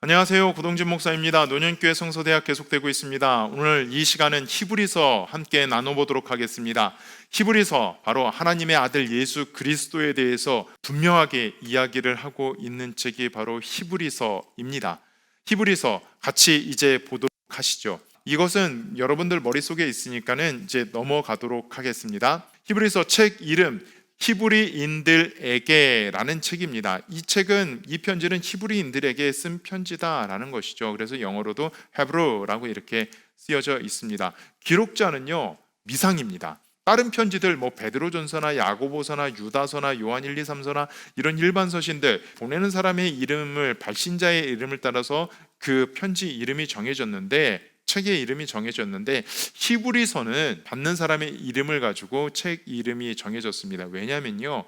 안녕하세요. 고동진 목사입니다. 노년교회 성서대학 계속되고 있습니다. 오늘 이 시간은 히브리서 함께 나눠보도록 하겠습니다. 히브리서, 바로 하나님의 아들 예수 그리스도에 대해서 분명하게 이야기를 하고 있는 책이 바로 히브리서입니다. 히브리서 같이 이제 보도록 하시죠. 이것은 여러분들 머릿속에 있으니까는 이제 넘어가도록 하겠습니다. 히브리서 책 이름 히브리인들에게라는 책입니다. 이 책은, 이 편지는 히브리인들에게 쓴 편지다라는 것이죠. 그래서 영어로도 헤브루라고 이렇게 쓰여져 있습니다. 기록자는요, 미상입니다. 다른 편지들, 베드로전서나 야고보서나 유다서나 요한 1, 2, 3서나 이런 일반 서신들, 보내는 사람의 이름을, 발신자의 이름을 따라서 그 편지 이름이 정해졌는데, 책의 이름이 정해졌는데, 히브리서는 받는 사람의 이름을 가지고 책 이름이 정해졌습니다. 왜냐면요,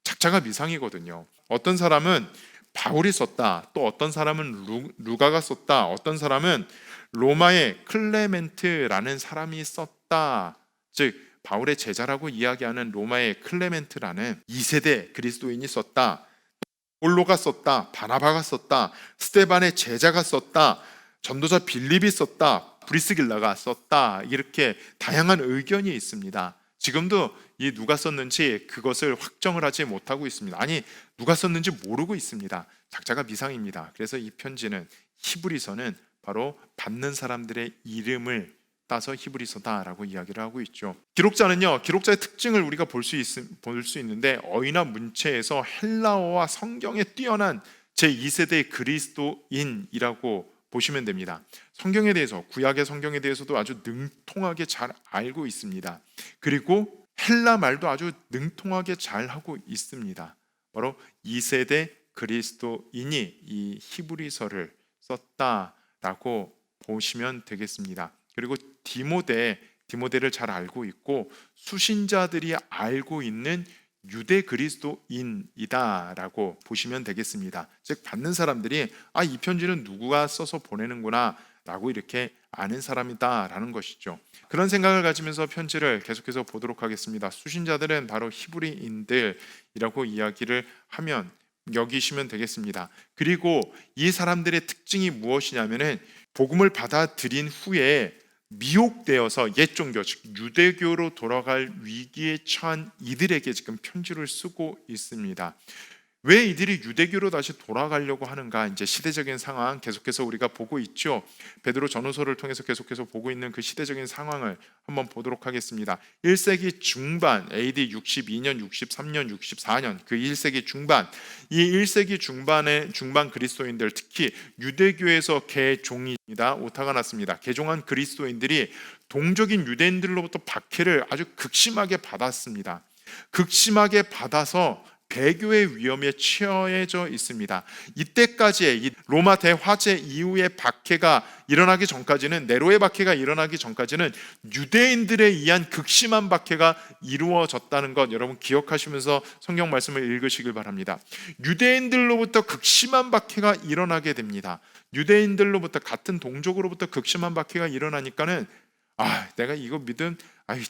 작자가 미상이거든요. 어떤 사람은 바울이 썼다, 또 어떤 사람은 루가가 썼다, 어떤 사람은 로마의 클레멘트라는 사람이 썼다. 즉 바울의 제자라고 이야기하는 로마의 클레멘트라는 2세대 그리스도인이 썼다, 볼로가 썼다, 바나바가 썼다, 스데반의 제자가 썼다, 전도자 빌립이 썼다, 브리스길라가 썼다, 이렇게 다양한 의견이 있습니다. 지금도 이 누가 썼는지 그것을 확정을 하지 못하고 있습니다. 아니, 누가 썼는지 모르고 있습니다. 작자가 미상입니다. 그래서 이 편지는, 히브리서는 바로 받는 사람들의 이름을 따서 히브리서다라고 이야기를 하고 있죠. 기록자는요, 기록자의 특징을 우리가 볼 수 있는데, 어휘나 문체에서 헬라어와 성경에 뛰어난 제2세대 그리스도인이라고 보시면 됩니다. 성경에 대해서, 구약의 성경에 대해서도 아주 능통하게 잘 알고 있습니다. 그리고 헬라 말도 아주 능통하게 잘 하고 있습니다. 바로 2세대 그리스도인이 이 히브리서를 썼다라고 보시면 되겠습니다. 그리고 디모데를 잘 알고 있고, 수신자들이 알고 있는 유대 그리스도인이다라고 보시면 되겠습니다. 즉 받는 사람들이 이 편지는 누구가 써서 보내는구나 라고 이렇게 아는 사람이다라는 것이죠. 그런 생각을 가지면서 편지를 계속해서 보도록 하겠습니다. 수신자들은 바로 히브리인들이라고 이야기를 하면 여기시면 되겠습니다. 그리고 이 사람들의 특징이 무엇이냐면은, 복음을 받아들인 후에 미혹되어서 옛 종교, 즉 유대교로 돌아갈 위기에 처한 이들에게 지금 편지를 쓰고 있습니다. 왜 이들이 유대교로 다시 돌아가려고 하는가? 이제 시대적인 상황 계속해서 우리가 보고 있죠. 베드로 전후서를 통해서 계속해서 보고 있는 그 시대적인 상황을 한번 보도록 하겠습니다. 1세기 중반, AD 62년, 63년, 64년, 그 1세기 중반, 이 1세기 중반 그리스도인들, 특히 유대교에서 개종입니다. 오타가 났습니다. 개종한 그리스도인들이 동족인 유대인들로부터 박해를 아주 극심하게 받았습니다. 극심하게 받아서 배교의 위험에 처해져 있습니다. 이때까지의 이 로마 대화재 이후의 박해가 일어나기 전까지는, 네로의 박해가 일어나기 전까지는 유대인들에 의한 극심한 박해가 이루어졌다는 것 여러분 기억하시면서 성경 말씀을 읽으시길 바랍니다. 유대인들로부터 극심한 박해가 일어나게 됩니다. 유대인들로부터, 같은 동족으로부터 극심한 박해가 일어나니까는 내가 이거 믿음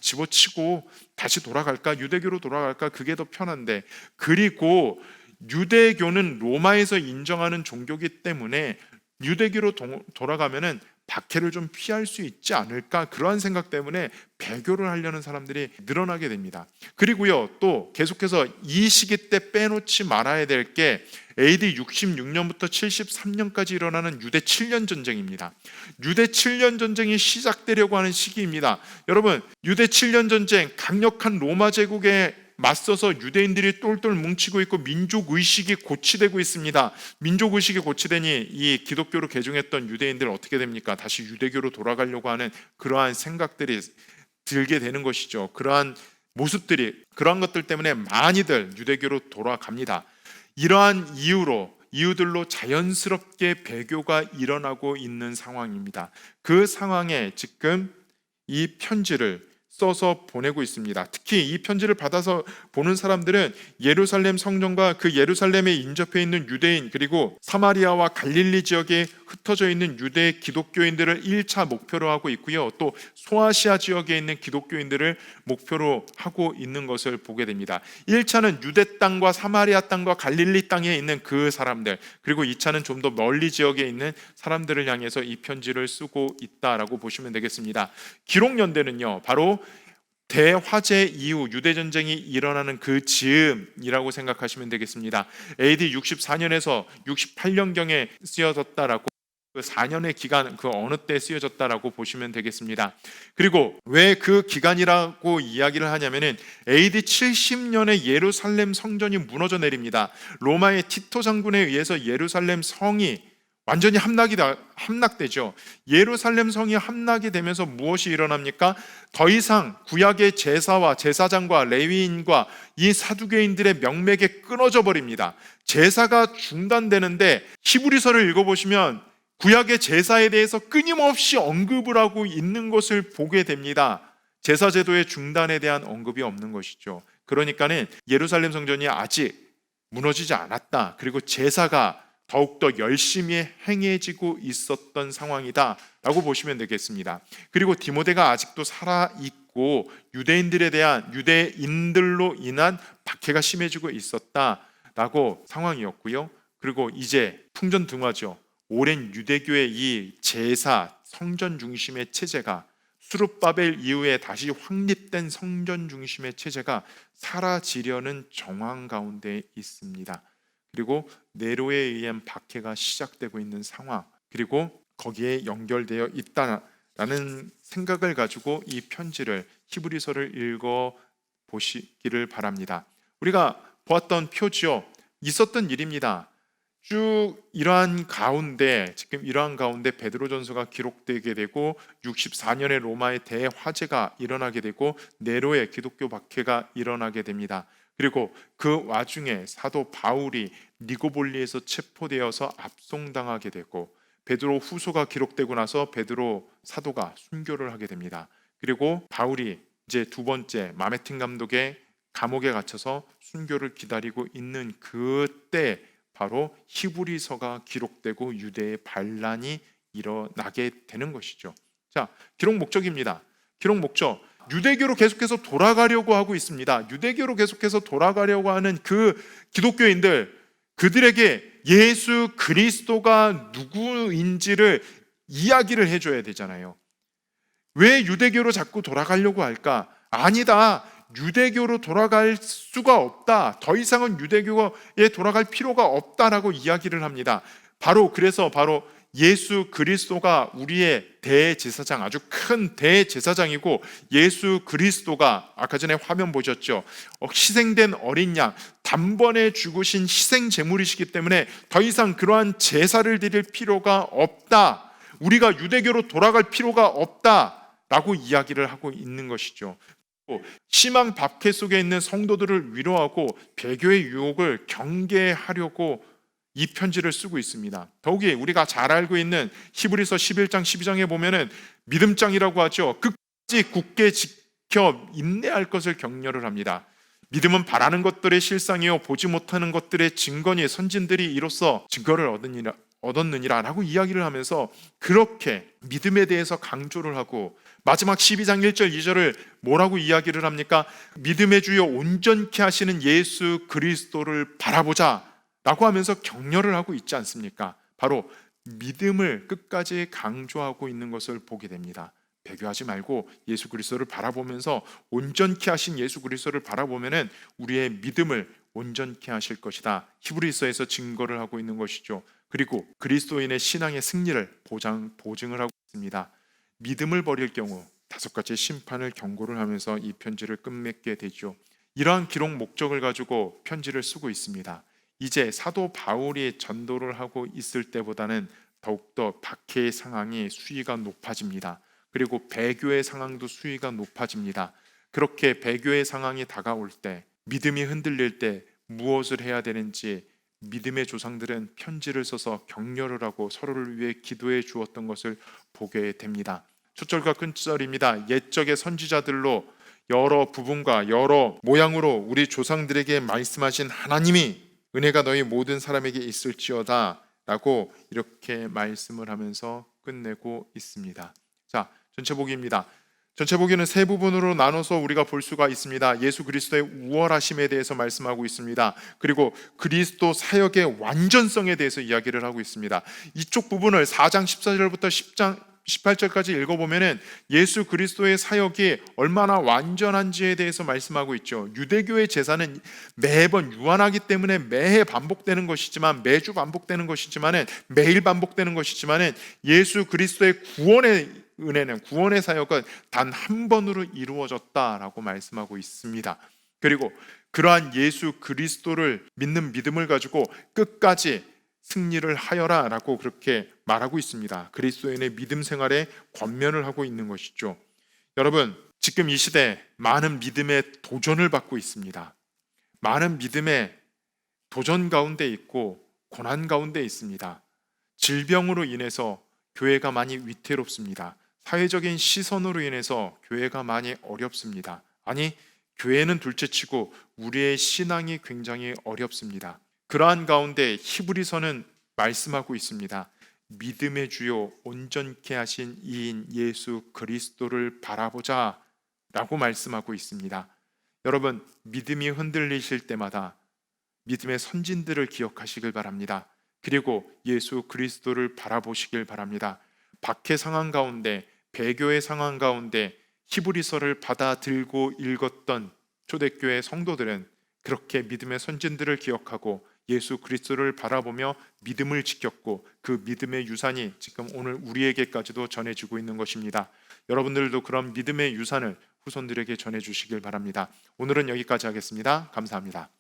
집어치고 다시 돌아갈까? 유대교로 돌아갈까? 그게 더 편한데. 그리고 유대교는 로마에서 인정하는 종교이기 때문에 유대교로 돌아가면은 박해를 좀 피할 수 있지 않을까? 그러한 생각 때문에 배교를 하려는 사람들이 늘어나게 됩니다. 그리고요, 또 계속해서 이 시기 때 빼놓지 말아야 될 게 AD 66년부터 73년까지 일어나는 유대 7년 전쟁입니다. 유대 7년 전쟁이 시작되려고 하는 시기입니다. 여러분, 유대 7년 전쟁, 강력한 로마 제국에 맞서서 유대인들이 똘똘 뭉치고 있고 민족의식이 고취되고 있습니다. 민족의식이 고취되니 이 기독교로 개종했던 유대인들 어떻게 됩니까? 다시 유대교로 돌아가려고 하는 그러한 생각들이 들게 되는 것이죠. 그러한 모습들이, 그러한 것들 때문에 많이들 유대교로 돌아갑니다. 이러한 이유들로 자연스럽게 배교가 일어나고 있는 상황입니다. 그 상황에 지금 이 편지를 써서 보내고 있습니다. 특히 이 편지를 받아서 보는 사람들은 예루살렘 성전과 그 예루살렘에 인접해 있는 유대인, 그리고 사마리아와 갈릴리 지역에 흩어져 있는 유대 기독교인들을 1차 목표로 하고 있고요. 또 소아시아 지역에 있는 기독교인들을 목표로 하고 있는 것을 보게 됩니다. 1차는 유대 땅과 사마리아 땅과 갈릴리 땅에 있는 그 사람들, 그리고 2차는 좀 더 멀리 지역에 있는 사람들을 향해서 이 편지를 쓰고 있다라고 보시면 되겠습니다. 기록 연대는요, 바로 대화재 이후 유대전쟁이 일어나는 그 즈음이라고 생각하시면 되겠습니다. AD 64년에서 68년경에 쓰여졌다라고, 그 4년의 기간, 그 어느 때 쓰여졌다라고 보시면 되겠습니다. 그리고 왜 그 기간이라고 이야기를 하냐면은 AD 70년에 예루살렘 성전이 무너져 내립니다. 로마의 티토 장군에 의해서 예루살렘 성이 완전히 함락되죠. 예루살렘 성이 함락이 되면서 무엇이 일어납니까? 더 이상 구약의 제사와 제사장과 레위인과 이 사두개인들의 명맥이 끊어져 버립니다. 제사가 중단되는데 히브리서를 읽어보시면 구약의 제사에 대해서 끊임없이 언급을 하고 있는 것을 보게 됩니다. 제사 제도의 중단에 대한 언급이 없는 것이죠. 그러니까는 예루살렘 성전이 아직 무너지지 않았다. 그리고 제사가 더욱더 열심히 행해지고 있었던 상황이다라고 보시면 되겠습니다. 그리고 디모데가 아직도 살아있고 유대인들로 인한 박해가 심해지고 있었다라고 상황이었고요. 그리고 이제 풍전등화죠. 오랜 유대교의 이 제사, 성전 중심의 체제가 수룹바벨 이후에 다시 확립된 성전 중심의 체제가 사라지려는 정황 가운데 있습니다. 그리고 네로에 의한 박해가 시작되고 있는 상황, 그리고 거기에 연결되어 있다라는 생각을 가지고 이 편지를, 히브리서를 읽어 보시기를 바랍니다. 우리가 보았던 표지요, 있었던 일입니다. 쭉 이러한 가운데 베드로전서가 기록되게 되고 64년에 로마의 대화재가 일어나게 되고 네로의 기독교 박해가 일어나게 됩니다. 그리고 그 와중에 사도 바울이 니고볼리에서 체포되어서 압송당하게 되고, 베드로 후서가 기록되고 나서 베드로 사도가 순교를 하게 됩니다. 그리고 바울이 이제 두 번째 마메틴 감독의 감옥에 갇혀서 순교를 기다리고 있는 그때 바로 히브리서가 기록되고 유대의 반란이 일어나게 되는 것이죠. 자, 기록 목적입니다. 기록 목적, 유대교로 계속해서 돌아가려고 하고 있습니다. 유대교로 계속해서 돌아가려고 하는 그 기독교인들, 그들에게 예수 그리스도가 누구인지를 이야기를 해줘야 되잖아요. 왜 유대교로 자꾸 돌아가려고 할까? 아니다. 유대교로 돌아갈 수가 없다. 더 이상은 유대교에 돌아갈 필요가 없다라고 이야기를 합니다. 그래서 예수 그리스도가 우리의 대제사장, 아주 큰 대제사장이고, 예수 그리스도가 아까 전에 화면 보셨죠? 희생된 어린 양, 단번에 죽으신 희생 제물이시기 때문에 더 이상 그러한 제사를 드릴 필요가 없다. 우리가 유대교로 돌아갈 필요가 없다라고 이야기를 하고 있는 것이죠. 심한 박해 속에 있는 성도들을 위로하고 배교의 유혹을 경계하려고 이 편지를 쓰고 있습니다. 더욱이 우리가 잘 알고 있는 히브리서 11장 12장에 보면은 믿음장이라고 하죠. 끝까지 굳게 지켜 인내할 것을 격려를 합니다. 믿음은 바라는 것들의 실상이요 보지 못하는 것들의 증거니 선진들이 이로써 증거를 얻었느니라라고 이야기를 하면서 그렇게 믿음에 대해서 강조를 하고, 마지막 12장 1절 2절을 뭐라고 이야기를 합니까? 믿음의 주요 온전케 하시는 예수 그리스도를 바라보자 라고 하면서 격려를 하고 있지 않습니까? 바로 믿음을 끝까지 강조하고 있는 것을 보게 됩니다. 배교하지 말고 예수 그리스도를 바라보면서, 온전케 하신 예수 그리스도를 바라보면은 우리의 믿음을 온전케 하실 것이다. 히브리서에서 증거를 하고 있는 것이죠. 그리고 그리스도인의 신앙의 승리를 보증을 하고 있습니다. 믿음을 버릴 경우 5가지 심판을 경고를 하면서 이 편지를 끝맺게 되죠. 이러한 기록 목적을 가지고 편지를 쓰고 있습니다. 이제 사도 바울이 전도를 하고 있을 때보다는 더욱더 박해의 상황이 수위가 높아집니다. 그리고 배교의 상황도 수위가 높아집니다. 그렇게 배교의 상황이 다가올 때, 믿음이 흔들릴 때 무엇을 해야 되는지 믿음의 조상들은 편지를 써서 격려를 하고 서로를 위해 기도해 주었던 것을 보게 됩니다. 첫 절과 끝절입니다. 옛적의 선지자들로 여러 부분과 여러 모양으로 우리 조상들에게 말씀하신 하나님이 은혜가 너희 모든 사람에게 있을지어다 라고 이렇게 말씀을 하면서 끝내고 있습니다. 자, 전체 보기입니다. 전체 보기는 세 부분으로 나눠서 우리가 볼 수가 있습니다. 예수 그리스도의 우월하심에 대해서 말씀하고 있습니다. 그리고 그리스도 사역의 완전성에 대해서 이야기를 하고 있습니다. 이쪽 부분을 4장 14절부터 10장 18절까지 읽어보면은 예수 그리스도의 사역이 얼마나 완전한지에 대해서 말씀하고 있죠. 유대교의 제사는 매번 유한하기 때문에 매해 반복되는 것이지만, 매주 반복되는 것이지만은, 매일 반복되는 것이지만은 예수 그리스도의 구원의 은혜는, 구원의 사역은 단 한 번으로 이루어졌다라고 말씀하고 있습니다. 그리고 그러한 예수 그리스도를 믿는 믿음을 가지고 끝까지 승리를 하여라 라고 그렇게 말하고 있습니다. 그리스도인의 믿음 생활에 권면을 하고 있는 것이죠. 여러분, 지금 이 시대 많은 믿음의 도전을 받고 있습니다. 많은 믿음의 도전 가운데 있고 고난 가운데 있습니다. 질병으로 인해서 교회가 많이 위태롭습니다. 사회적인 시선으로 인해서 교회가 많이 어렵습니다. 아니, 교회는 둘째치고 우리의 신앙이 굉장히 어렵습니다. 그러한 가운데 히브리서는 말씀하고 있습니다. 믿음의 주요 온전케 하신 이인 예수 그리스도를 바라보자 라고 말씀하고 있습니다. 여러분, 믿음이 흔들리실 때마다 믿음의 선진들을 기억하시길 바랍니다. 그리고 예수 그리스도를 바라보시길 바랍니다. 박해 상황 가운데, 배교의 상황 가운데 히브리서를 받아들고 읽었던 초대교회 성도들은 그렇게 믿음의 선진들을 기억하고 예수 그리스도를 바라보며 믿음을 지켰고, 그 믿음의 유산이 지금 오늘 우리에게까지도 전해지고 있는 것입니다. 여러분들도 그런 믿음의 유산을 후손들에게 전해주시길 바랍니다. 오늘은 여기까지 하겠습니다. 감사합니다.